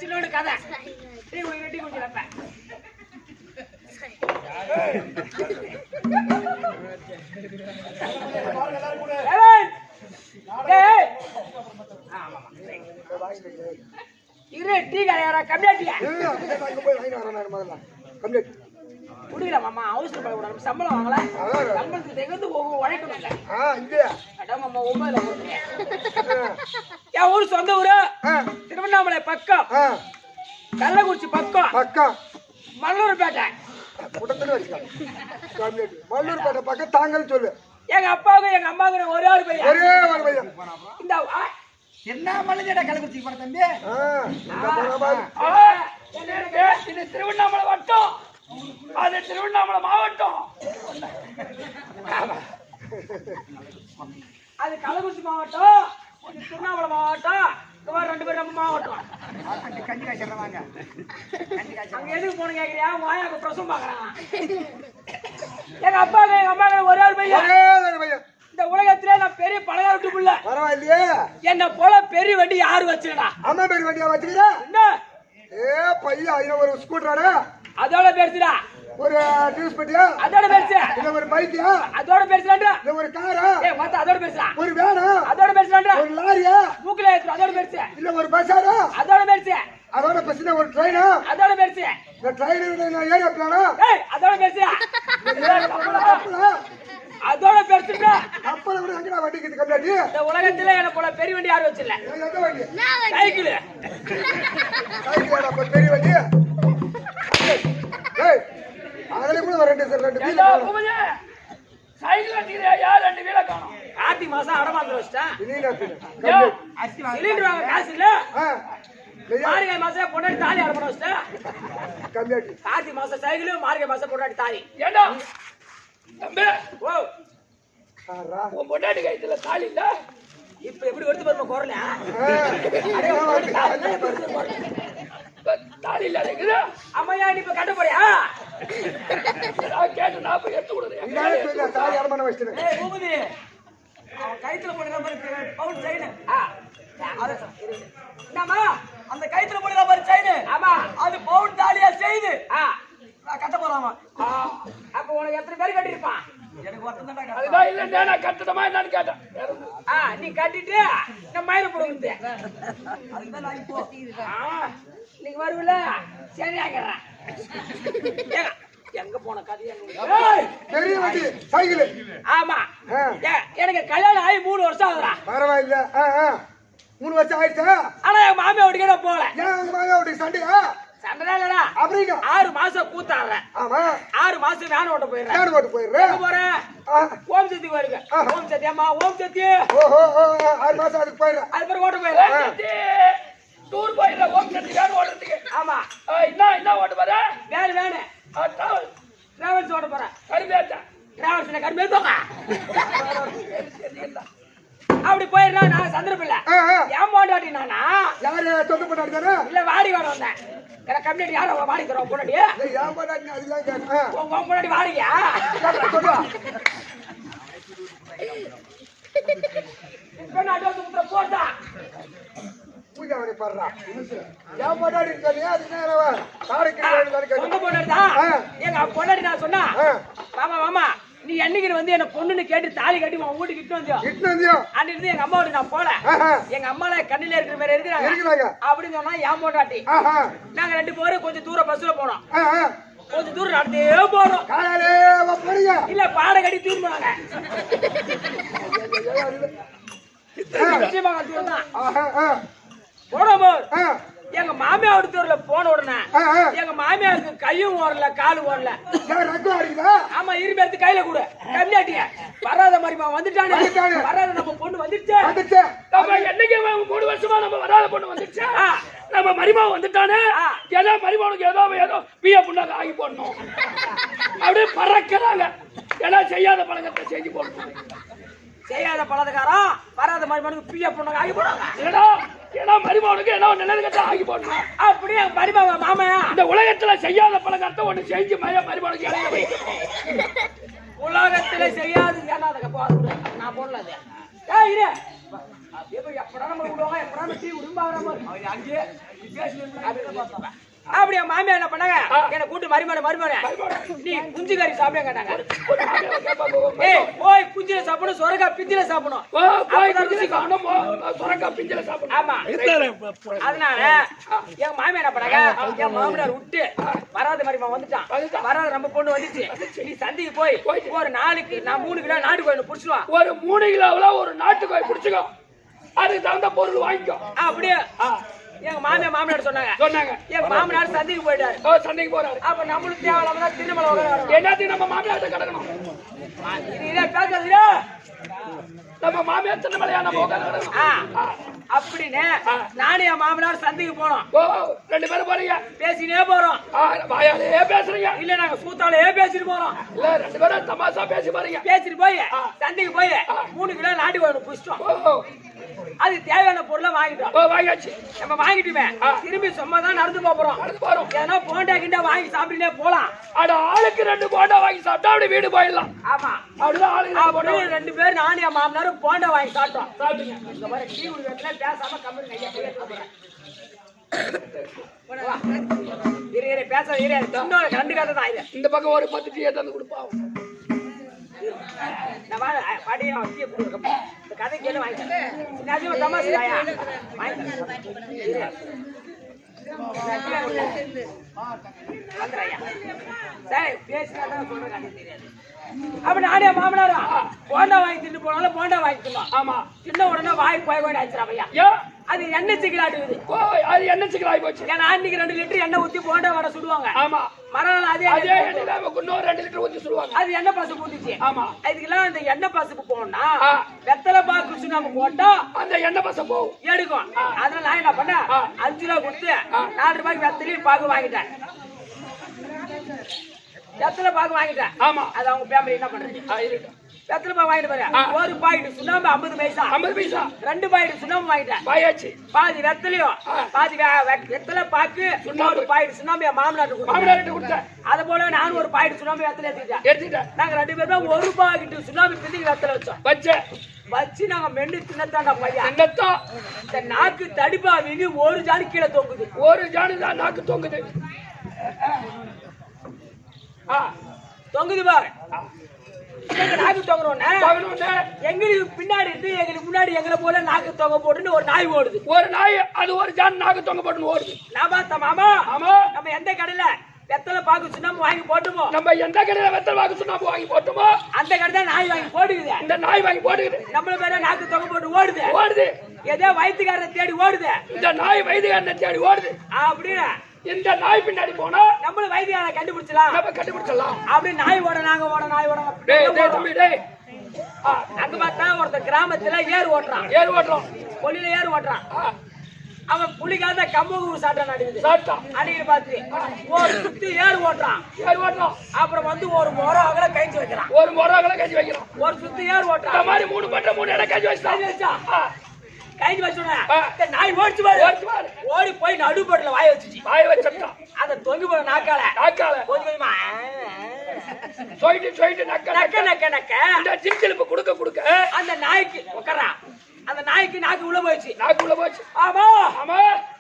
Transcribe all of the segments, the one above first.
சின்னோட கதை டீ குடிக்கிறப்ப இரு டீ கடையாரா கம்மியாட்டியா குடிக்கல மாமா அவசரப்படக்கூடாது சம்பளம் வாங்கல சம்பளத்துக்கு தெகந்து உழைக்கணும் இல்ல மாமா 9 என் ஊர் சொந்த ஊரு திருவண்ணாமலை பக்கம் கள்ளக்குறிச்சி பக்கம் மல்லூர்பேட்டை மல்லூர்பேட்டை பக்கம் தாங்கன்னு சொல்லு. எங்க அப்பாவுக்கு எங்க அம்மாவுக்கு ஒரே ஒரு பையன் இந்த என்ன மல்லிகடா கள்ளக்குறிச்சி போற தம்பி இது திருவண்ணாமலை வட்டம் அது திருவண்ணாமலை மாவட்டம் அது கள்ளக்குறிச்சி மாவட்டம் இது திருவண்ணாமலை மாவட்டம் ரெண்டு பேரும் நம்ம மாவட்டம் கஞ்சி காய்ச்சறாங்க அங்க எதுக்கு போன கேக்குறியா வாயாக்கு பிரசவம் பாக்குறான் எங்க அப்பாவுக்கு எங்க அம்மாவுக்கு ஒரே ஒரு பையன் இந்த உலகத்திலே நான் பெரிய பணக்கார வீட்டு புள்ள பரவாயில்லையே என்ன போல பெரிய வண்டி யாரு வச்சுக்கடா அம்மா பெரிய வண்டியா வச்சுக்கிற என்ன பையன் ஒரு ஸ்கூட்டரா அதோட பெருசுடா ஒரு டியூஸ் பெட்டியா அதோட பெருசு இல்ல ஒரு பைக்கியா அதோட பெருசுடா இல்ல ஒரு காரா மொத்த அதோட பெருசுடா ஒரு வேனா அதோட பெருசுடா ஒரு லாரியா மூக்குல ஏத்து அதோட பெருசு இல்ல ஒரு பஸ்ஸாரா அதோட பெருசு அதோட பெருசுனா ஒரு ட்ரெயினா அதோட பெருசு இந்த ட்ரெயின் நான் ஏறி அப்பலானா அதோட பெருசு அதோட பெருசுடா கப்பல விட எங்கடா வண்டி கிட்ட கம்மியாட்டி இந்த உலகத்திலே என்ன போல பெரிய வண்டி யாரும் வச்சில்ல எந்த வண்டி சைக்கிள் சைக்கிளா பெரிய வண்டி ஏய் அதல கூட ரெண்டு வீல் சைக்கிள் வச்சிக்கிறியா யார் ரெண்டு வீல காணோம் கார்த்தி மாசம் அடமாந்து வச்சிட்டேன் சிலிண்டர் வாங்க காசு இல்ல மார்கழி மாசம் பொண்டாட்டி தாலி அடமான வச்சிட்டேன் கம்மியாட்டி கார்த்தி மாசம் சைக்கிள் மார்கழி மாசம் பொண்டாட்டி தாலி ஏண்டா தம்பி ஓ ஆறா உன் பொண்டாட்டி கைத்துல தாலி இல்ல இப்ப எப்படி எடுத்து பாருங்க குறல தாலி இல்ல இருக்குது அம்மையா நீ இப்ப கட்ட போறியா கேட்டு நான் போய் எடுத்து கொடுறேன் தாலி அடமான வச்சிட்டேன் ஏய் பூபதி அவன் கைத்துல போடுற மாதிரி பவுன் செயின் என்னம்மா அந்த கைத்துல போடுற மாதிரி செயின் ஆமா அது பவுன் தாலியா செய்து நான் கட்ட போறாமா அப்ப உனக்கு எத்தனை பேர் கட்டிருப்பான் எனக்கு ஒருத்தன் தான் அதுதான் இல்ல நான் கட்டதமா என்னன்னு கேட்டேன் நீ கட்டிட்டு நான் மயிர போடுங்க அதுதான் நான் இப்போ நீங்க வருவல சரி ஆகிறேன் எங்க போன கதையா பெரிய வண்டி சைக்கிள் ஆமா எனக்கு கல்யாணம் ஆகி 3 வருஷம் ஆகுதுடா பரவாயில்ல 3 வருஷம் ஆயிடுச்சா ஆனா என் மாமியா வீட்டுக்கு நான் போல ஏன் உங்க மாமியா வீட்டுக்கு சண்டையா சண்டை இல்லடா அப்படிங்க 6 மாசம் கூத்தாடுறேன் ஆமா 6 மாசம் வேன் ஓட்ட போயிடுறேன் வேன் ஓட்ட போயிடுறேன் போறேன் ஓம் சக்தி வருங்க ஓம் சக்தி அம்மா ஓம் சக்தி ஓஹோ 6 மாசம் அதுக்கு போயிடுறேன் அது பேர் ஓட்ட போயிடுறேன் டூர் போயிடுற ஓம் சக்தி வேன் ஓடுறதுக்கு ஆமா என்ன ஓட்ட போற வேன் டிராவல்ஸ் ஓட்ட போறேன் கருமேத்தா டிராவல்ஸ்ல கருமேத்தோங்க அப்படி போயிடுறா நான் சந்திரபில்ல ஏன் போண்டாட்டி நானா யாரு தொண்டு போட்டாடி தானே இல்ல வாடி வாட வந்தேன் கம்யூனிட்டி யாரோ வாடி தரோம் போண்டாடி ஏன் போட்டாடி அதுதான் கேட்டேன் உன் போண்டாடி வாடியா இப்ப நான் அட்வான்ஸ் கொடுத்துற போட்டா பூஜை அவனை பாடுறா ஏன் போட்டாடி இருக்கானே அது நேரம் காரைக்கு சொந்த போண்டாடி தான் எங்க பொண்டாடி நான் சொன்னா மாமா நீ என்னைக்கு வந்து என்ன பொண்ணுன்னு கேட்டு தாலி கட்டி உன் வீட்டுக்கு இட்டு வந்தியோ அன்னைக்கு இருந்து எங்க அம்மாவோட நான் போல எங்க அம்மால கண்ணில இருக்கிற மாதிரி இருக்கிறாங்க அப்படின்னு சொன்னா ஏன் போட்டாட்டி நாங்க 2 பேரும் கொஞ்சம் தூரம் பஸ்ல போனோம் கொஞ்சம் தூரம் நடந்தே போறோம் இல்ல பாட கட்டி தூர் போனாங்க போன எங்க மாமியா ஒருத்தர்ல போன உடனே எங்க மாமியாருக்கு கையும் ஓடல காலும் ஓடல. ஆமா இரும்பு எடுத்து கையில கூட கம்மியாட்டிய வராத மாதிரிமா வந்துட்டானே. வராத நம்ம பொண்ணு வந்துருச்சு. என்னைக்கு 3 வருஷமா நம்ம வராத பொண்ணு வந்துருச்சு. நம்ம மரிமா வந்துட்டானே. ஏதோ மரிமானுக்கு ஏதோ பிய புண்ணாக ஆகி போடணும் அப்படியே பறக்கிறாங்க. ஏன்னா செய்யாத பழக்கத்தை செஞ்சு போடணும். செய்யாத பழக்காரம் வராத மருமனுக்கு பிய பொண்ணாக ஆகி போடுறாங்க. இல்லடா ஏன்னா மரிமானுக்கு ஏதோ நல்லது கட்ட ஆகி போடணும். அப்படியே மரிமா மாமையா இந்த உலகத்துல செய்யாத பழக்கத்தை ஒண்ணு செஞ்சு மரிமானுக்கு இடையில வைக்கணும். உலகத்துல செய்யாது நான் போடல. எப்படா நம்ம விடுவாங்க எப்படா டீ விடுவாங்க அங்கே அப்படியே மாமியா என்ன பண்ணாங்க என்ன கூட்டு மருமனை நீ குஞ்சு கறி சாப்பிட கேட்டாங்க. போய் குஞ்சில சாப்பிடணும் சொரக்கா பிஞ்சில சாப்பிடணும். ஆமா அதனால என் மாமியா என்ன பண்ணாங்க என் மாமனார் விட்டு வராத மருமன் வந்துட்டான். வராத நம்ம பொண்ணு வந்துச்சு. நீ சந்தைக்கு போய் ஒரு நாளைக்கு நான் 3 கிலோ நாட்டு கோயில் புடிச்சுவான். ஒரு 3 கிலோவுல ஒரு நாட்டு கோயில் புடிச்சுக்கோ. அதுக்கு தகுந்த பொருள் வாங்கிக்கோ. அப்படியே எங்க மாமனார் சொன்னாங்க. எங்க மாமனார் சந்தைக்கு போயிட்டாரு. சந்தைக்கு போறாரு. அப்ப நம்மளுக்கு தேவையில்லாம திருமலை எல்லாத்தையும் நம்ம மாமியார்ட்ட கிடக்கணும். பேசுறதுல நம்ம மாமியார் திருமலையா நம்ம அப்படின்னு நானும் என் மாமனார் சந்தைக்கு போனோம். 2 பேரும் போறீங்க. பேசினே போறோம். வாயாலே பேசுறீங்க. இல்ல நாங்க சூத்தாலே பேசிட்டு போறோம். இல்ல 2 பேரும் தமாசா பேசி பாருங்க. பேசிட்டு போய் சந்தைக்கு போய் 3 கிலோ நாட்டு கோயில் புடிச்சிட்டோம். அது தேவையான பொருளை வாங்கிட்டோம். வாங்கியாச்சு. நம்ம வாங்கிட்டுமே திரும்பி சும்மா தான் நடந்து போறோம். ஏன்னா போண்டா கிண்டா வாங்கி சாப்பிட்டுனே போலாம். அட ஆளுக்கு 2 போண்டா வாங்கி சாப்பிட்டா அப்படி வீடு போயிடலாம். ஆமா அப்படிதான் ஆளுக்கு 2 பேர் நானும் என் மாமனாரும் போண்டா வாங்கி சாப்பிட்டோம். இந்த மாதிரி டீ குடிக்கிறதுல பேசாம கம்பெனி கையா பேச ரெண்டு கதை தான் இது. இந்த பக்கம் ஒரு 10 டீ எடுத்து கொடுப்பாங்க. கதை கேட்டு வாங்கிட்டேன். தமாசியா சரி பேசினா சொல்றேன் தெரியாது. அப்ப நானே மாமனாரா போண்டா வாங்கி தின்னு போனாலும் போண்டா வாங்கி தின்னோம். ஆமா சின்ன உடனே வாய் போய் ஆயிடுச்சுறாமையா. அது எண்ணெய் சிக்கலாட்டுது. அது எண்ணெய் சிக்கல் ஆகி போச்சு. ஏன்னா அன்னைக்கு 2 லிட்டர் எண்ணெய் ஊத்தி போண்டா வடை சுடுவாங்க. ஆமா மறுநாள் அதே இன்னொரு 2 லிட்டர் ஊத்தி சுடுவாங்க. அது எண்ணெய் பசுப்பு ஊத்திச்சு. ஆமா இதுக்கெல்லாம் அந்த எண்ணெய் பசுப்பு போனா வெத்தலை பாக்கு சுண்ணாம்பு போட்டா அந்த எண்ணெய் பசு போகும் எடுக்கும். அதனால நான் என்ன பண்ணேன் 5 ரூபா கொடுத்து 4 ரூபாய்க்கு வெத்தலையும் பாக்கு வாங்கிட்டேன். வெத்தலை பாக்கு வாங்கிட்டேன். ஆமா அது அவங்க ஃபேமிலி என்ன பண்றது வெத்தலை பாக்கு வாங்கிட்டு பாரு. ஒரு பாக்கெட் சுண்ணாம்பு 50 பைசா. 50 பைசா 2 பாக்கெட் சுண்ணாம்பு வாங்கிட்டேன். வாயாச்சு. பாதி வெத்தலையும் பாதி வெத்தலை பாக்கு சுண்ணாம்பு பாக்கெட் சுண்ணாம்பு என் மாமனார்ட்ட கொடுத்தேன். அது போல நான் ஒரு பாக்கெட் சுண்ணாம்பு வெத்தலை எடுத்துட்டேன். நாங்க 2 பேரும் ஒரு பாக்கெட் சுண்ணாம்பு பிந்தி வெத்தலை வச்சு நாங்க மென்னு தின்னத்தாண்டா பையன். இந்த நாக்கு தடிப்பா வீங்கி ஒரு ஜானி கீழே தொங்குது. ஒரு ஜானி தான் நாக்கு தொங்குது. தொங்குது பாரு. நாக்கு தொங்குறோம்னா எங்களுக்கு பின்னாடி இருந்து எங்களுக்கு முன்னாடி எங்களை போல நாக்கு தொங்க போட்டுன்னு ஒரு நாய் ஓடுது. ஒரு நாய் அது ஒரு ஜான் நாக்கு தொங்க போட்டுன்னு ஓடுது. நான் பார்த்தேன் மாமா. ஆமா நம்ம எந்த கடையில வெத்தலை பாக்கு சுண்ணாம்பு வாங்கி போட்டுமோ நம்ம எந்த கடையில வெத்தலை பாக்கு சுண்ணாம்பு வாங்கி போட்டுமோ அந்த கடை தான் நாய் வாங்கி போட்டுக்குது. இந்த நாய் வாங்கி போட்டுக்குது. நம்மள பேர நாக்கு தொங்க போட்டு ஓடுது. ஏதோ வயிற்றுக்காரனை தேடி ஓடுது. இந்த நாய் வயிற்றுக்காரனை தேடி ஓடுது. அப்படின்னா இந்த நாய் பின்னாடி போனா நம்மளும் வைத்தியாரை கண்டுபிடிச்சலாம். அப்படி நாய் ஓட நாங்க ஓட நாய் ஓட. அங்க பார்த்தா ஒருத்தர் கிராமத்துல ஏறு ஓட்டுறான். கொல்லில ஏறு ஓட்டுறான். அவன் புலிக்காத கம்பு சாட்டான் அடிக்கிற பார்த்து ஒரு சுத்தி ஏறு ஓட்டுறான். அப்புறம் வந்து ஒரு முறை அகல கைச்சு வைக்கிறான். ஒரு சுத்தி ஏறு ஓட்டுறான். மாதிரி 3 பட்ட 3 இடம் கைச்சு வச்சா கைது வச்சுட நாய் ஓடி போய் நடுப்பட்டுல வாய வச்சுட்டான். அந்த தொங்கி போற நாக்கால கொஞ்சமா கொடுக்க அந்த நாய்க்கு உட்காரான். அந்த நாய்க்கு நாக்கு உள்ள போயிடுச்சு. ஆமா ஆமா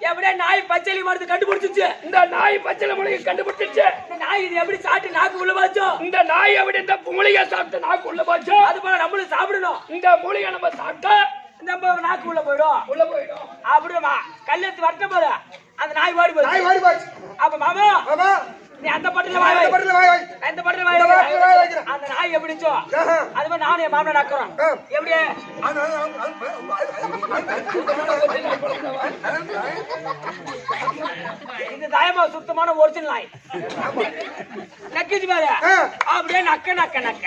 எப்படியே நாய் பச்சளி மருந்து கண்டுபிடிச்சிச்சு. இந்த நாய் பச்சளை மூலிகை கண்டுபிடிச்சிச்சு. இந்த நாய் இது எப்படி சாப்பிட்டு நாக்கு உள்ள போச்சோ இந்த நாய் எப்படி இந்த மூலிகை சாப்பிட்டு நாக்கு உள்ள போச்சோ அது போல நம்மளும் சாப்பிடணும். இந்த மூலிகை நம்ம சாப்பிட்டா நம்ம நாக்கு உள்ள போயிடும். அப்படிமா கல்லெடுத்து வரட்ட போது அந்த நாய் ஓடி போச்சு. அப்ப மாமா நீ அந்த பட்டில வாய் வை. அந்த பட்டில வாய் வை. அந்த பட்டில வாய் இந்த வை. பட்டில வாய் வைக்கிறேன். அந்த நாய் எப்படிச்சோ ஆஹா. அது மாதிரி நானும் என் மாமனை நக்குறோம். எப்படி இந்த தாயமா சுத்தமான ஒரிஜினல் நாய் நக்கிச்சு பாரு. அப்படியே நக்க நக்க நக்க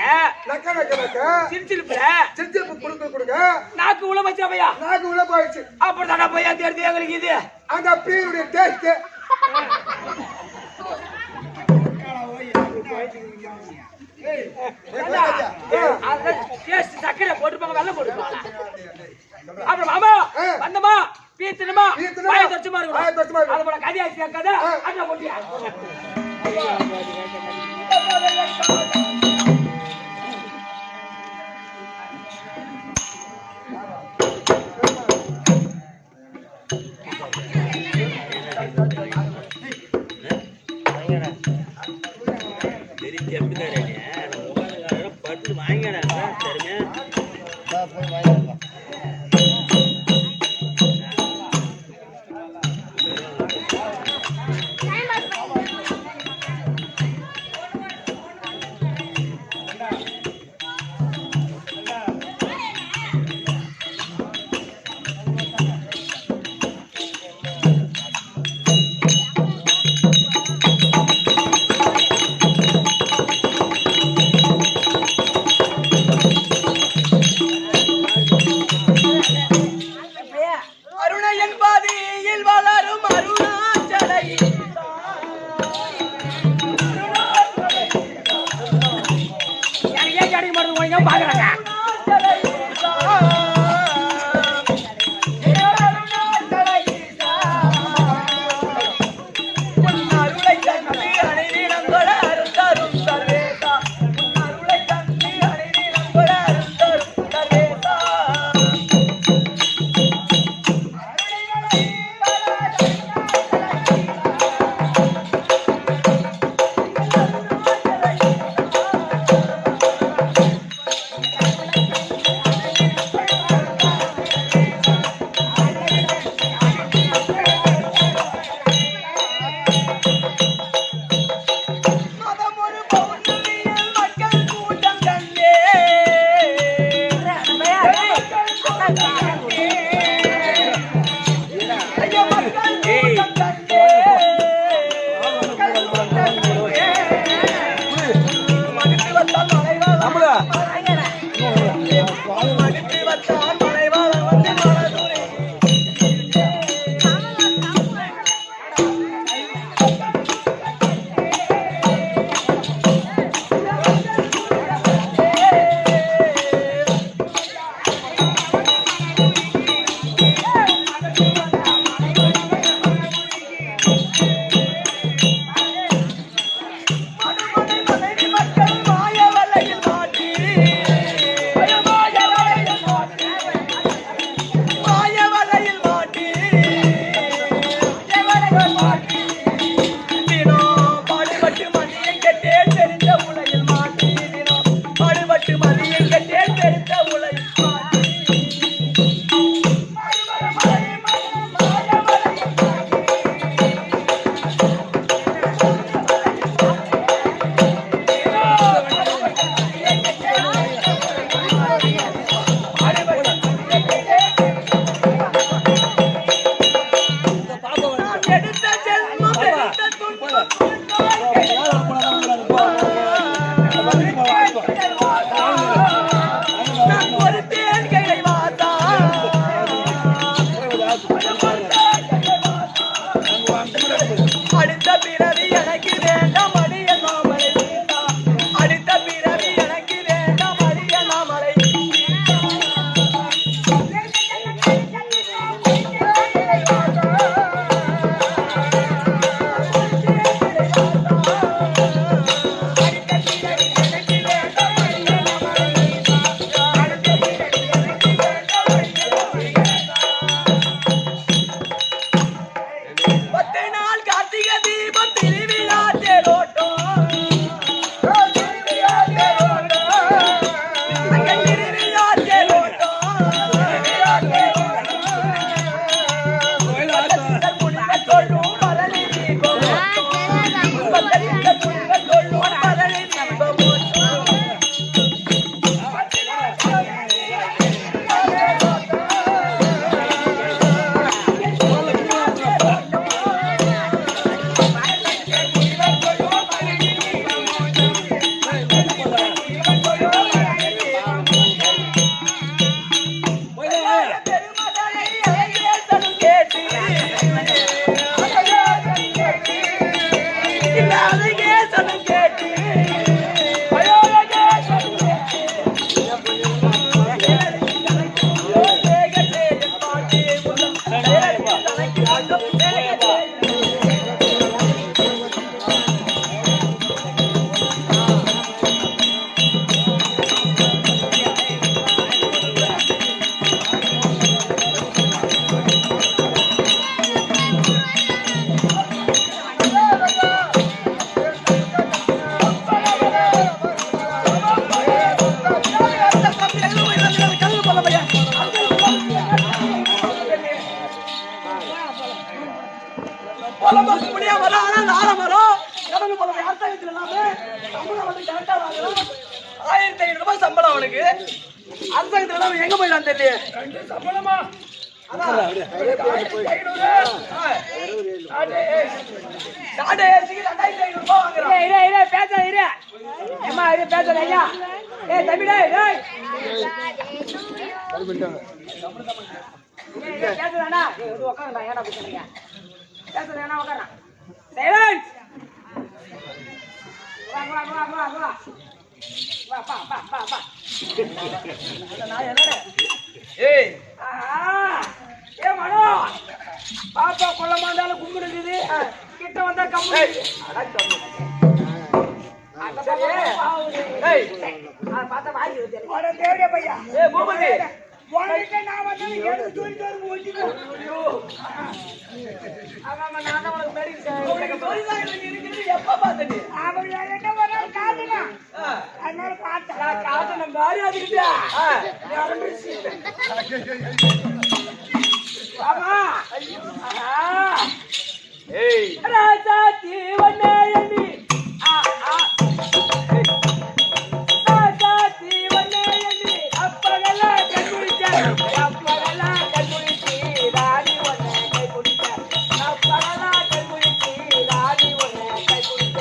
நக்க நக்க நக்க சிரிச்சிருப்புல சிரிச்சிருப்பு குடுக்க குடுக்க நாக்கு உள்ள வச்சா பையா நாக்கு உள்ள போயிடுச்சு. அப்புறம் தானே பையா தெரிஞ்சு எங்களுக்கு இது அந்த பீருடைய டேஸ்ட் சக்கரை போட்டுப்பாங்க வெள்ளம் போட்டுப்பாங்க. அப்புறம் மாமா வந்தமா பீத்தணுமா வாயை தொச்சுமா இருக்கணும். அது போல கதையாச்சு கேட்காத அண்ணா போட்டியா பாக்குறாங்க. Bye. பொலம் பார்க்க முடியாம வரும் ஆனா நாளை வரும் கடவுள் பொலம் யார்த்தாயத்துல இல்லாம சம்பளம் வந்து கரெக்டா வாங்கணும் 1500 ரூபாய் சம்பளம் அவனுக்கு அரசாங்கத்துல இல்லாம எங்க போயிடான்னு தெரியல சம்பளமா பாப்பா கொள்ளமா இருந்தாலும் கும்பிடுது கிட்ட வந்தா கம்மி பார்த்தா வாங்கி பையா பூபதி நான் வந்து எப்ப பாத்தீங்க காட்டு பாரு அதுக்கிட்ட ராஜா தீவனி ராஜா தீவனி அப்பகல கண்டுடிச்ச அப்பகல கண்டுடிச்சி ராணி ஒன்னை கை குடிச்ச அப்பகல கண்டுடிச்சி ராணி ஒன்னை கை குடிச்ச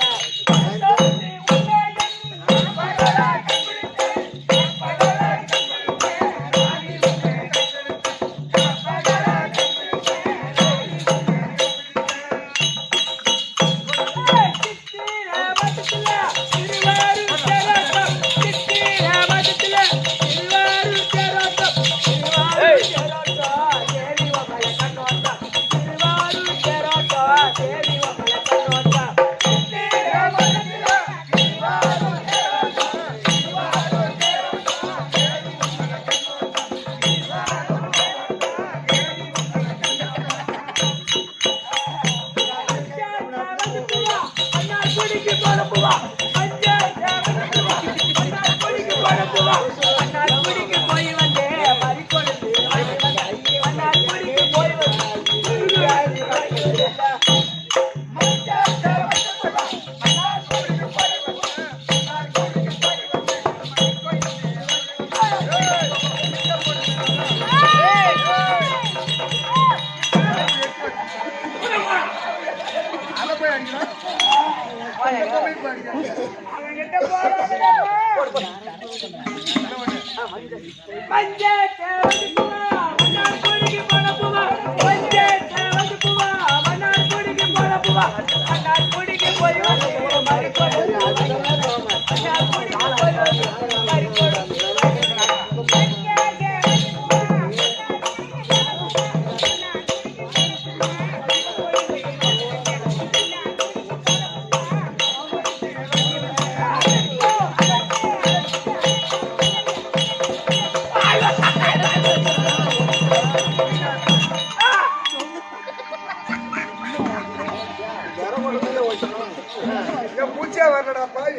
பூச்சா வரலடா பாய்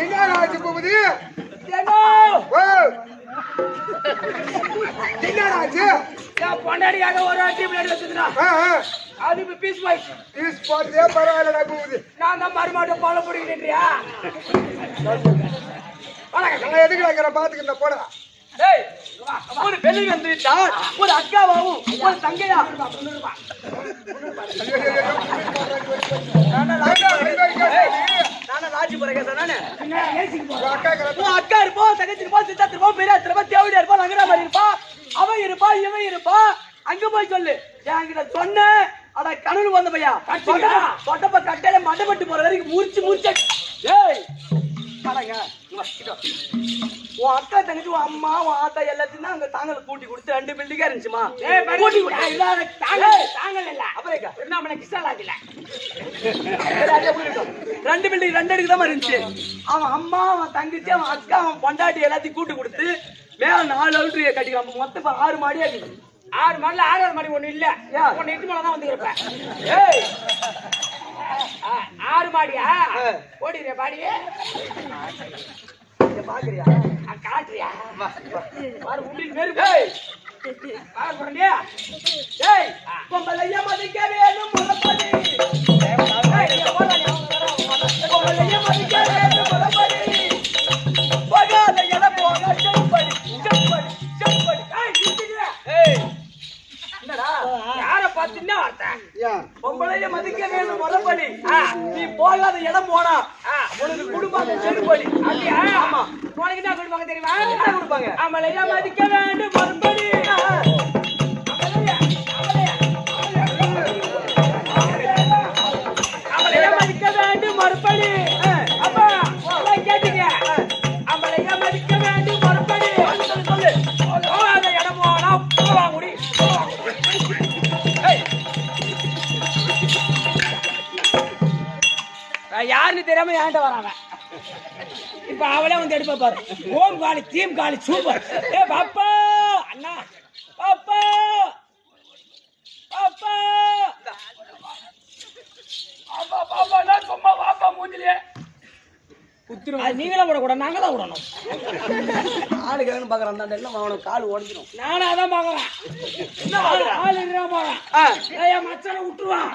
என்ன ஆச்சு பூபதி என்ன ஆச்சு பொண்டாடியாக ஒரு வாட்டி பிளேட் வச்சுதுனா அது இப்ப பீஸ் போயிடுச்சு பீஸ் போட்டதே பரவாயில்லடா பூபதி நான் தான் மறுமாட்ட போல பிடிக்கிறியா நான் எதுக்கு வைக்கிறேன் பாத்துக்கிட்ட போடா ஒரு பெண்ணை வந்துட்டால் ஒரு அக்காவாவும் ஒரு தங்கையா அக்கா இருப்பா தங்கச்சி இருப்பா சித்தா இருப்பா பெரியா இருப்பா தேவடியா இருப்பா லங்கரா மாதிரி இருப்பா அவன் இருப்பா இவன் இருப்பா அங்க போய் சொல்லு என்கிட்ட சொன்ன அட கனவு வந்த பையா தொட்டப்ப கட்டையில மண்டப்பட்டு போற வரைக்கும் முடிச்சு ஏய் பாருங்க உன் அக்கா தங்கச்சி உன் அம்மா உன் ஆத்தா எல்லாத்தையும் தான் அங்க தாங்கல கூட்டி கொடுத்து 2 பில்டிங்கா இருந்துச்சுமா கூட்டி தாங்கல் இல்ல அப்புறம் என்ன கிருஷ்ணா லாஜில 2 பில்டிங் 2 அடுக்கு தான் இருந்துச்சு அவன் அம்மா அவன் தங்கச்சி அவன் அக்கா அவன் பொண்டாட்டி எல்லாத்தையும் கூட்டி கொடுத்து மேல 4 அவுட்ரிய கட்டிக்கலாம் மொத்தம் 6 மாடியா இருக்கு 6 மாடில 6வது மாடி ஒண்ணு இல்ல ஒண்ணு 8 மாடி தான் வந்து இருப்பேன் ஏய் ஆறு மாடியா ஓடிடுறியா பாடி பாக்குறியா காட்டுறியா பாரு உண்டில் நெருப்பு பாரு போறண்டியா டேய் பொம்பளைய மதிக்க வேணும் முளப்படி பொம்பளைய மதிக்க வேணும் முளப்படி போகாத எட போக செப்படி ஏய் என்னடா யார பாத்தீன்னா வார்த்தை பொம்பளைய மதிக்க வேணும் முளப்படி நீ போகாத இடம் போனா உனக்கு குடும்பம் செருப்படி அப்படியா ஆமா உனக்கு என்ன கொடுப்பாங்க தெரியுமா என்ன கொடுப்பாங்க அவளைய மதிக்க வேண்டும் மறுபடி அவளைய மதிக்க வேண்டும் மறுபடி அப்பா கேட்டீங்க அவளைய மதிக்க வேண்டும் மறுபடி சொல்லு போகாத இடம் போனா போவா முடி யாருன்னு தெரியாம ஏன்ட்ட வராங்க இப்ப அவளே வந்து எடுப்ப பாரு ஓம் காலி தீம் காலி சூப்பர் ஏ பாப்பா அண்ணா பாப்பா பாப்பா பாப்பா பாப்பா நான் சும்மா பாப்பா மூஞ்சிலே அது நீங்களே விடக்கூடாது நாங்க தான் விடணும் ஆளுக்கு பாக்குறான் அந்த எல்லாம் அவனுக்கு கால் உடஞ்சிடும் நானும் அதான் பாக்குறேன் ஆள் இருக்கிற போறேன் என் மச்சனை விட்டுருவான்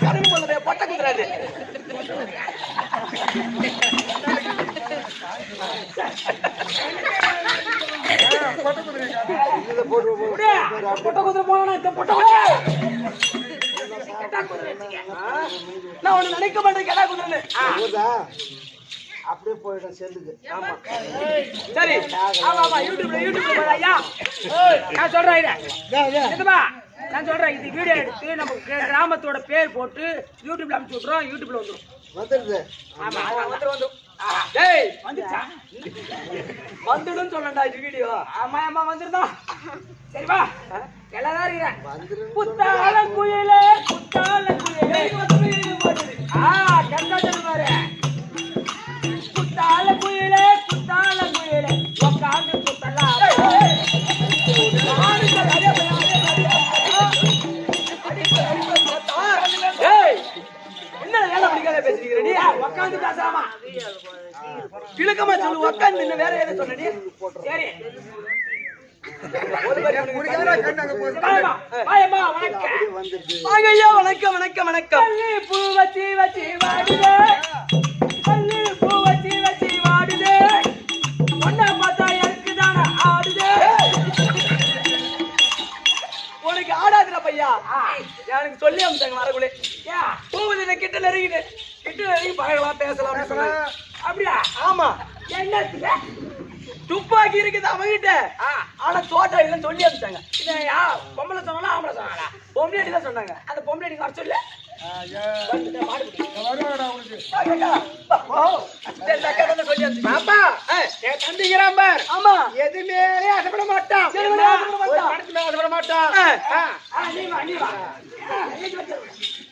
கடல் போடுறது பொட்டை குத்துறாரு பொட்டை குதிரை போனா பொட்டை நான் ஒண்ணு நினைக்க மாட்டேன் கடா குதிரை அப்படியே போயிடும் செல்லுக்கு ஆமா சரி ஆமா ஆமா யூடியூப்ல பாரு ஐயா நான் சொல்றேன் இதுமா நான் சொல்றேன் இது வீடியோ எடுத்து நம்ம கிராமத்தோட பேர் போட்டு யூடியூப்ல அனுப்பிச்சு விட்றோம் யூடியூப்ல வந்துடும் ஆமா வந்துடும் டேய் வந்துச்சா வந்துடும் சொல்லண்டா இது வீடியோ ஆமா ஆமா வந்துருந்தோம் சரிவா எல்லாரும் இருக்கேன் குத்தால குயிலே கண்டாச்சல் பாரு குத்தால குயிலே உட்காந்து குத்தலாம் என்ன வேலை பிடிக்காத பேசுறீங்க நீ உட்காந்து பேசாமா கிழக்கமா சொல்லு உட்காந்து இன்னும் வேற எதை சொன்ன நீ சரி வணக்கம் வணக்கம் வணக்கம் பூ வச்சி வச்சி வாடுதே பூ வச்சி வச்சி வாடுதே ஒன்ன பார்த்தா எனக்கு தானே ஆடுதே உனக்கு ஆடாதுல பையா எனக்கு சொல்லி அமிச்சாங்க வரக்குள்ளே பூவதில கிட்ட நெருங்கி பழகலாம் பேசலாம் அப்படியா ஆமா என்ன துப்பாக்கி இருக்குது அவங்கிட்ட ஆனா தோட்டம் இல்லைன்னு சொல்லி அனுப்பிச்சாங்க பொம்பளை சொன்னா ஆம்பளை சொன்னாங்களா பொம்பளை தான் சொன்னாங்க அந்த பொம்பளை நீங்க வர சொல்லு எதுவுமே ஆசைப்பட மாட்டான்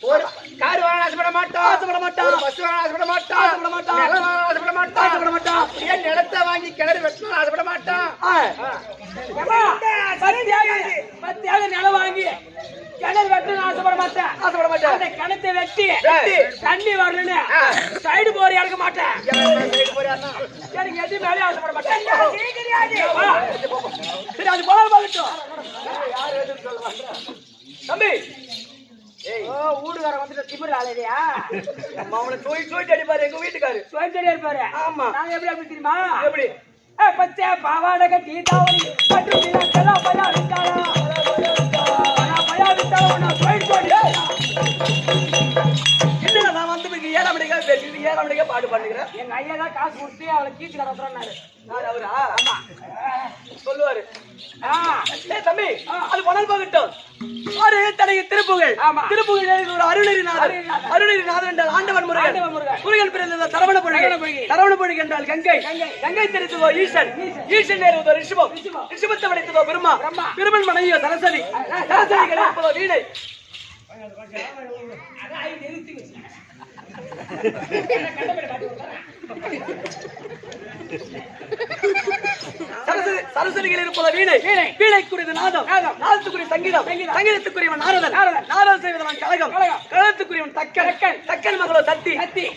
ஒரு கார் வாங்க ஆசைப்பட மாட்டான் பஸ் வாங்க ஆசைப்பட மாட்டான் நிலம் வாங்க ஆசைப்பட மாட்டான் அப்படியே நிலத்தை வாங்கி கிணறு வெட்டணும் ஆசைப்பட மாட்டான் பத்தியாக நிலம் வாங்கி கிணறு வெட்டணும் ஆசைப்பட மாட்டேன் அந்த கிணத்தை வெட்டி தண்ணி வரலன்னு சைடு போர் இறக்க மாட்டேன் எனக்கு எது மேலே ஆசைப்பட மாட்டேன் சரி அது போல பார்க்கட்டும் தம்பி ஊடுகார வந்துட்டு திமிர் ஆலையா அவனை சோயிட்டு அடிப்பாரு எங்க வீட்டுக்காரு சோயிட்டு அடிப்பாரு ஆமா நாங்க எப்படி அப்படி தெரியுமா எப்படி பச்சை பாவாடை கட்டி தாவணி பட்டு பயா விட்டாளா பயா விட்டாளா இல்ல நான் வந்து 7 மணிக்கா பேசிட்டு 7 மணிக்கா பாட்டு பண்ணுகிறேன் எங்க ஐயா தான் காசு கொடுத்து அவளை கீச்சு கடத்துறாரு அவரா ஆமா சொல்லுவாரு தம்பி அது பணம் போகட்டும் ஒரு தனக்கு திருப்புகள் திருப்புகள் ஒரு அருணகிரிநாதர் என்றால் ஆண்டவன் முருகன் பிறந்த சரவணபொழி என்றால் கங்கை தெரிந்ததோ ஈசன் நேருவதோ ரிஷபத்தை படைத்ததோ பிரம்மன் மனைவியோ சரஸ்வதி கிடைப்பதோ வீணை சரஸ்வதிகள் இருப்பத வீணை வீணைக்குரியது நாதம் நாதத்துக்குரிய சங்கீதம் சங்கீதத்துக்குரியவன் நாரதன் நாரதன் செய்வதவன் கலகம் கலகத்துக்குரியவன் தக்கன் மகளோ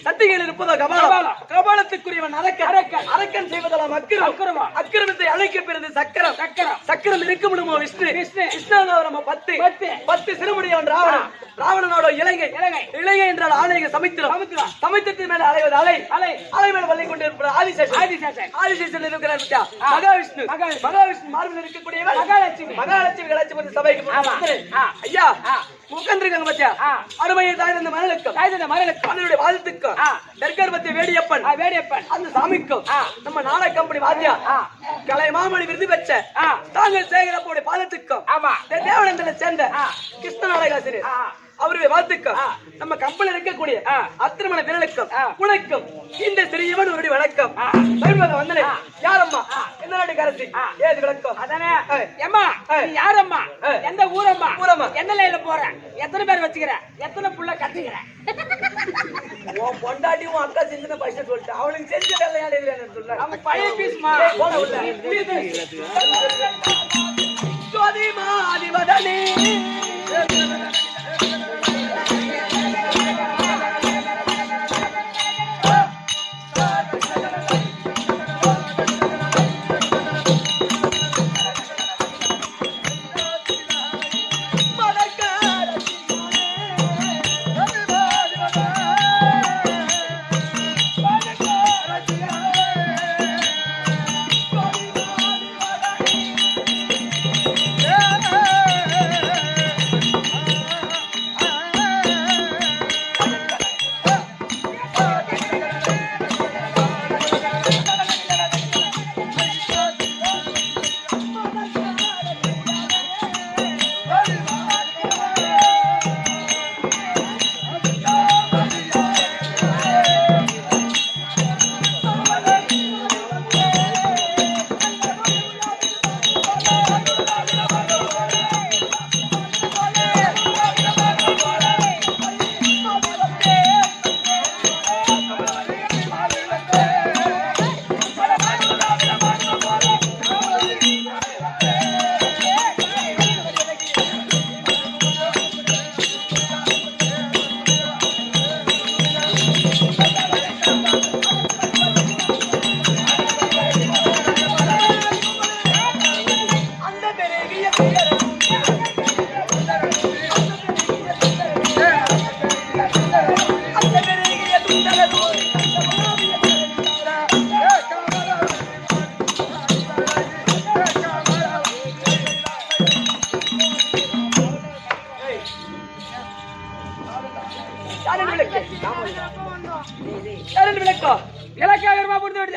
சத்திகள் இருப்பதோ கபாலம் கபாலத்துக்குரியவன் அரக்கன் செய்வதெல்லாம் அக்கிரமத்தை அழைக்க பிறகு சக்கரம் இருக்க முடியுமோ விஷ்ணு நம்ம 10 சிறுமுடியவன் ராவணனோட இலங்கை என்றால் ஆணைய சமுத்திரத்தின் மேல அலைவது அலை மேல வள்ளி கொண்டு இருப்பது ஆதிசேஷன் இருக்கிறார் மகாவிஷ்ணு மார்பில் இருக்கக்கூடியவர் மகாலட்சுமி கலாச்சார சபைக்கு ஐயா உட்கார்ந்திருக்காங்க பத்தியா அருமையை தாய்ந்த மரலுக்கும் அதனுடைய வாழ்த்துக்கும் தர்கர்பத்தி வேடியப்பன் அந்த சாமிக்கும் நம்ம நாடக கம்பெனி வாத்தியா கலை மாமணி விருது பெற்ற தாங்கள் சேகரப்போடைய பாதத்துக்கும் தேவனந்தனை சேர்ந்த கிருஷ்ண நாடகாசிரியர் அவருடைய வாழ்த்துக்கும் நம்ம கம்பெனி இருக்கக்கூடிய அத்திரமண வீரனுக்கும் உனக்கும் இந்த சிறியவன் ஒரு வணக்கம் வந்தனே யாரம்மா எந்த நாட்டுக்காரசி ஏது விளக்கம் அதானே ஏம்மா நீ யாரம்மா எந்த ஊரம்மா எந்த லைன்ல போற எத்தனை பேர் வச்சுக்கிற எத்தனை புள்ள கட்டிக்கிற உன் பொண்டாட்டி உன் அக்கா செஞ்சு பைசா சொல்லிட்டு அவனுக்கு செஞ்ச வேலையாடு சொல்ல நம்ம பழைய பீஸ்மா ஜோதிமாதிவதனே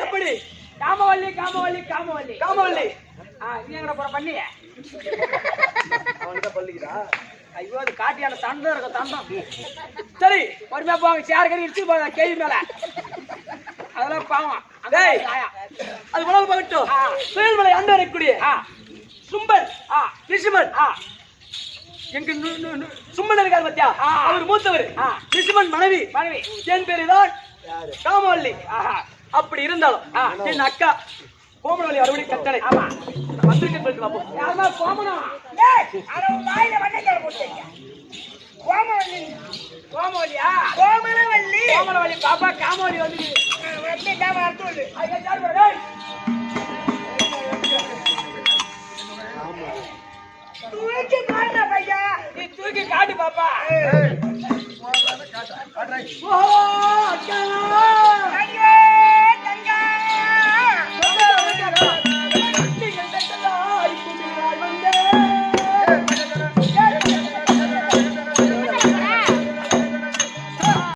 எப்படி காமவல்லி நீ எங்கட போற பண்ணி அவன்கிட்ட பள்ளிக்கிறா ஐயோ அது காட்டியான தண்டம் இருக்க தண்டம் சரி பொறுமையா போவாங்க சேர் கறி இடிச்சு போங்க கேள்வி மேல அதெல்லாம் பாவம் அது உணவு பகட்டும் சுயல்மலை ஆண்டு வரக்கூடிய சும்பன் ரிஷிமன் எங்க சும்மன் இருக்காரு பத்தியா அவர் மூத்தவர் ரிஷிமன் மனைவி என் பேரு தான் காமவல்லி அப்படி இருந்தாலும் என் அக்கா கோமலவல்லி அறுவடை கட்டளை வந்திருக்க சொல்லிட்டு பாப்போம் யாரமா கோமனம் வாயில வண்ணக்கார போட்டீங்க கோமவல்லியா கோமலவல்லி பாப்பா காமவல்லி வந்து தூக்கி காட்டுற பையா நீ தூக்கி காட்டு பாப்பா ஓ அக்கா